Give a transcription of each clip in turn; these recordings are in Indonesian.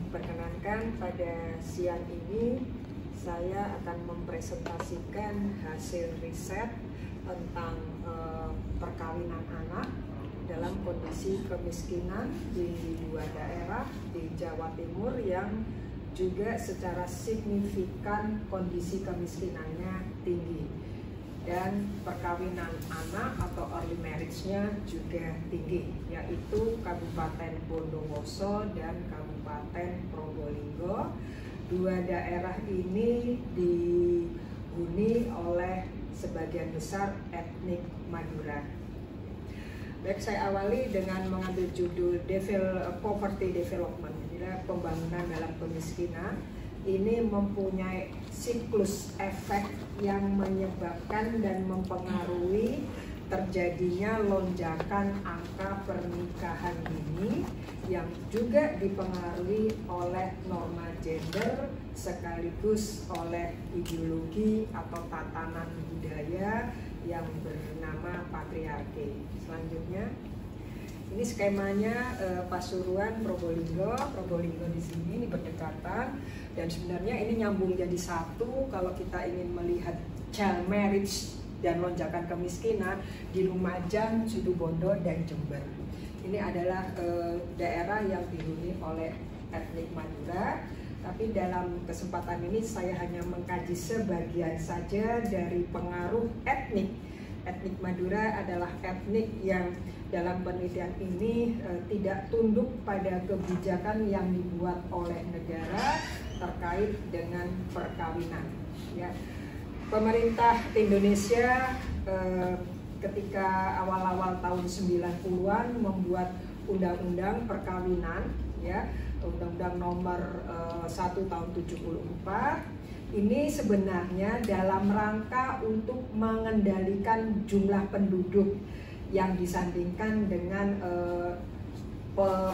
Perkenankan pada siang ini saya akan mempresentasikan hasil riset tentang perkawinan anak dalam kondisi kemiskinan di dua daerah di Jawa Timur yang juga secara signifikan kondisi kemiskinannya tinggi, dan perkawinan anak atau early marriage-nya juga tinggi, yaitu Kabupaten Bondowoso dan Kabupaten Probolinggo. Dua daerah ini dihuni oleh sebagian besar etnik Madura. Baik, saya awali dengan mengambil judul Poverty Development, pembangunan dalam kemiskinan. Ini mempunyai siklus efek yang menyebabkan dan mempengaruhi terjadinya lonjakan angka pernikahan dini yang juga dipengaruhi oleh norma gender sekaligus oleh ideologi atau tatanan budaya yang bernama patriarki. Selanjutnya, ini skemanya Pasuruan, Probolinggo di sini, ini berdekatan, dan sebenarnya ini nyambung jadi satu kalau kita ingin melihat child marriage dan lonjakan kemiskinan di Lumajang, Situbondo, dan Jember. Ini adalah daerah yang dihuni oleh etnik Madura, tapi dalam kesempatan ini saya hanya mengkaji sebagian saja dari pengaruh etnik. Etnik Madura adalah etnik yang dalam penelitian ini tidak tunduk pada kebijakan yang dibuat oleh negara terkait dengan perkawinan. Ya. Pemerintah Indonesia ketika awal-awal tahun 90-an membuat undang-undang perkawinan, ya, Undang-Undang Nomor 1 Tahun 74. Ini sebenarnya dalam rangka untuk mengendalikan jumlah penduduk yang disandingkan dengan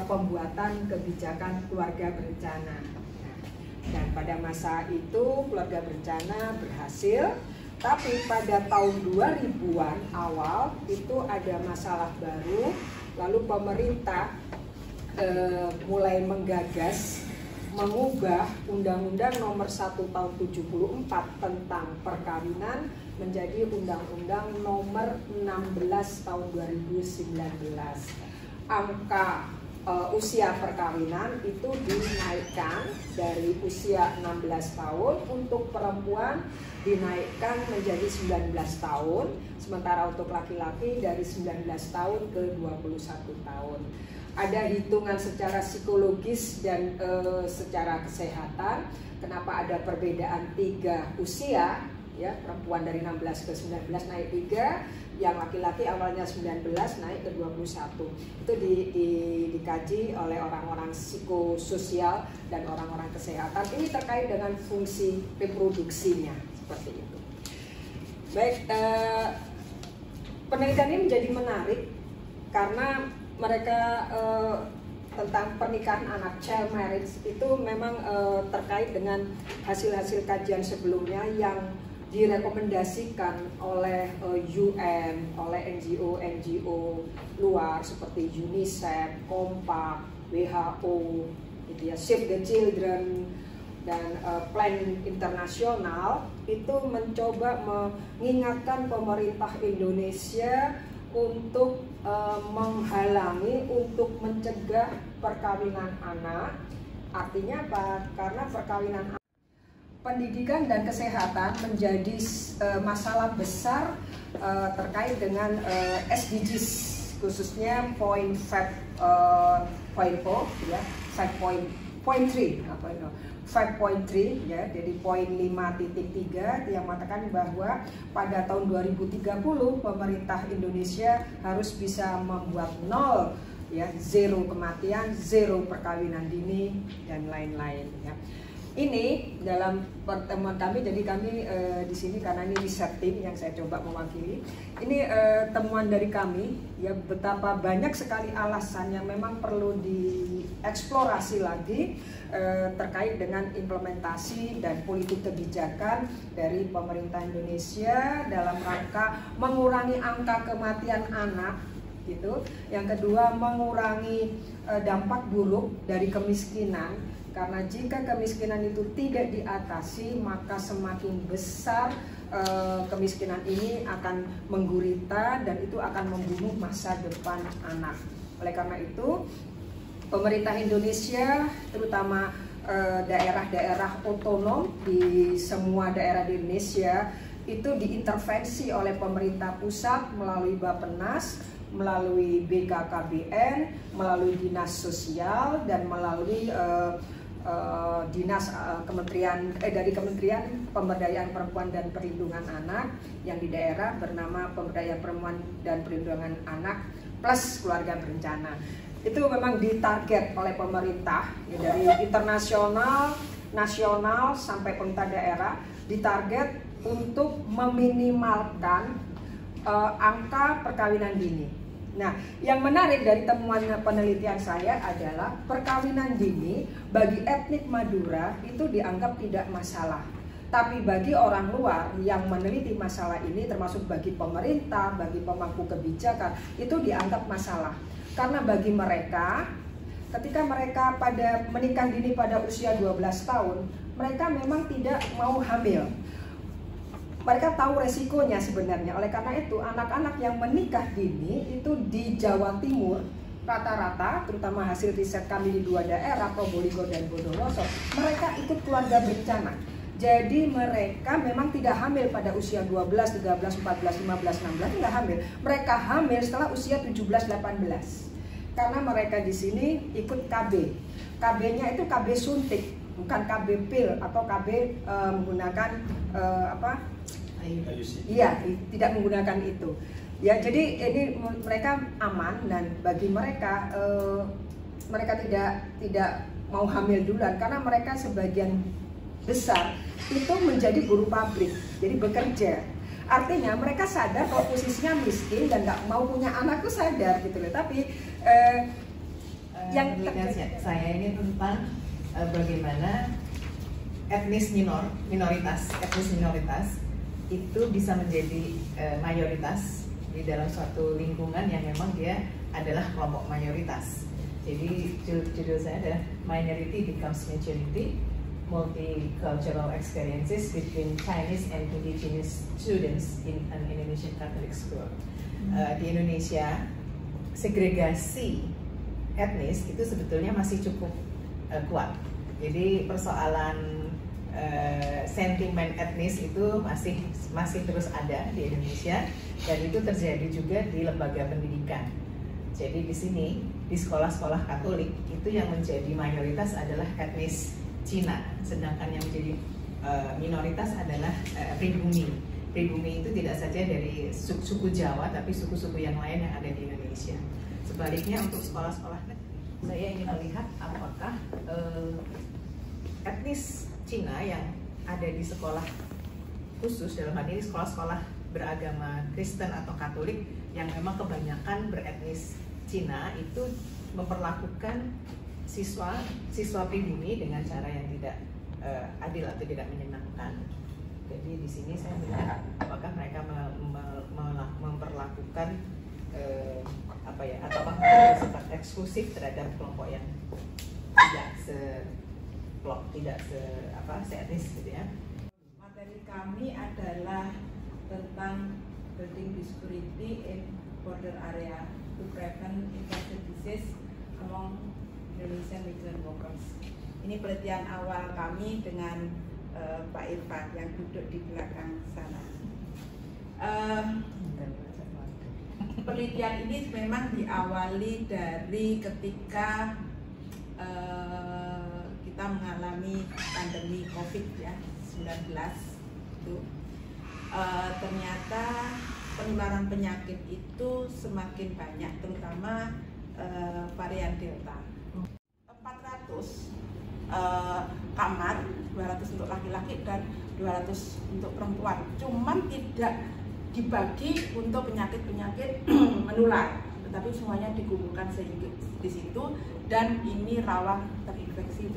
pembuatan kebijakan keluarga berencana. Dan pada masa itu keluarga berencana berhasil, tapi pada tahun 2000-an awal itu ada masalah baru, lalu pemerintah mulai menggagas mengubah Undang-Undang Nomor 1 Tahun 74 tentang perkawinan menjadi Undang-Undang Nomor 16 Tahun 2019. Angka usia perkawinan itu dinaikkan dari usia 16 tahun, untuk perempuan dinaikkan menjadi 19 tahun, sementara untuk laki-laki dari 19 tahun ke 21 tahun. Ada hitungan secara psikologis dan secara kesehatan kenapa ada perbedaan 3 usia, ya, perempuan dari 16 ke 19 naik 3, yang laki-laki awalnya 19 naik ke 21. Itu dikaji oleh orang-orang psikososial dan orang-orang kesehatan. Ini terkait dengan fungsi reproduksinya, seperti itu. Baik, penelitian ini menjadi menarik karena mereka tentang pernikahan anak, child marriage, itu memang terkait dengan hasil-hasil kajian sebelumnya yang direkomendasikan oleh UN, oleh NGO luar seperti UNICEF, Kompak, WHO, gitu ya, Save the Children, dan Plan Internasional itu mencoba mengingatkan pemerintah Indonesia untuk menghalangi, untuk mencegah perkawinan anak. Artinya apa? Karena perkawinan anak, pendidikan dan kesehatan menjadi masalah besar terkait dengan SDGs, khususnya point 5.0, ya, 5.3, ya, jadi poin 5.3 yang mengatakan bahwa pada tahun 2030 pemerintah Indonesia harus bisa membuat 0, ya, 0 kematian, 0 perkawinan dini, dan lain-lain, ya. Ini dalam pertemuan kami, jadi kami di sini karena ini riset tim yang saya coba mewakili. Ini temuan dari kami, ya, betapa banyak sekali alasan yang memang perlu dieksplorasi lagi terkait dengan implementasi dan politik kebijakan dari pemerintah Indonesia dalam rangka mengurangi angka kematian anak gitu. Yang kedua, mengurangi dampak buruk dari kemiskinan, karena jika kemiskinan itu tidak diatasi maka semakin besar kemiskinan ini akan menggurita dan itu akan membunuh masa depan anak. Oleh karena itu, pemerintah Indonesia, terutama daerah-daerah otonom di semua daerah di Indonesia, itu diintervensi oleh pemerintah pusat melalui Bappenas, melalui BKKBN, melalui Dinas Sosial, dan melalui dari Kementerian Pemberdayaan Perempuan dan Perlindungan Anak yang di daerah bernama Pemberdayaan Perempuan dan Perlindungan Anak plus Keluarga Berencana. Itu memang ditarget oleh pemerintah ya, dari internasional, nasional sampai pemerintah daerah, ditarget untuk meminimalkan angka perkawinan dini. Nah, yang menarik dari temuan penelitian saya adalah perkawinan dini bagi etnik Madura itu dianggap tidak masalah. Tapi bagi orang luar yang meneliti masalah ini, termasuk bagi pemerintah, bagi pemangku kebijakan, itu dianggap masalah. Karena bagi mereka, ketika mereka pada menikah dini pada usia 12 tahun, mereka memang tidak mau hamil. Mereka tahu resikonya sebenarnya. Oleh karena itu, anak-anak yang menikah dini itu di Jawa Timur rata-rata, terutama hasil riset kami di 2 daerah, Probolinggo dan Bondowoso, mereka ikut keluarga berencana. Jadi mereka memang tidak hamil pada usia 12, 13, 14, 15, 16, tidak hamil. Mereka hamil setelah usia 17, 18. Karena mereka di sini ikut KB. KB-nya itu KB suntik, bukan KB pil atau KB menggunakan iya, tidak menggunakan itu. Ya, jadi ini mereka aman, dan bagi mereka mereka tidak mau hamil duluan karena mereka sebagian besar itu menjadi buruh pabrik, jadi bekerja. Artinya mereka sadar kalau posisinya miskin dan nggak mau punya anak, tuh sadar gitu loh. Tapi yang saya ini tentang bagaimana etnis minoritas itu bisa menjadi mayoritas di dalam suatu lingkungan yang memang dia adalah kelompok mayoritas. Jadi judul saya adalah Minority Becomes Majority, Multicultural Experiences Between Chinese and Indigenous Students in an Indonesian Catholic School. Di Indonesia, segregasi etnis itu sebetulnya masih cukup kuat. Jadi persoalan sentimen etnis itu masih terus ada di Indonesia, dan itu terjadi juga di lembaga pendidikan. Jadi di sini di sekolah-sekolah Katolik itu yang menjadi mayoritas adalah etnis Cina, sedangkan yang menjadi minoritas adalah pribumi. Pribumi itu tidak saja dari suku Jawa, tapi suku-suku yang lain yang ada di Indonesia. Sebaliknya untuk sekolah-sekolah, saya ingin melihat apakah etnis Cina yang ada di sekolah khusus, dalam hal ini sekolah-sekolah beragama Kristen atau Katolik yang memang kebanyakan beretnis Cina, itu memperlakukan siswa pribumi dengan cara yang tidak adil atau tidak menyenangkan. Jadi di sini saya melihat apakah mereka memperlakukan apakah bersifat eksklusif terhadap kelompok yang tidak seetnis gitu ya. Materi kami adalah tentang building disparity in border area to prevent infectious disease among Indonesian migrant workers. Ini penelitian awal kami dengan Pak Irfan yang duduk di belakang sana. Penelitian ini memang diawali dari ketika kita mengalami pandemi COVID-19 itu, ternyata penularan penyakit itu semakin banyak, terutama varian Delta. 400 kamar, 200 untuk laki-laki dan 200 untuk perempuan. Cuman tidak dibagi untuk penyakit-penyakit menular, tetapi semuanya dikumpulkan sedikit di situ, dan ini rawan terinfeksi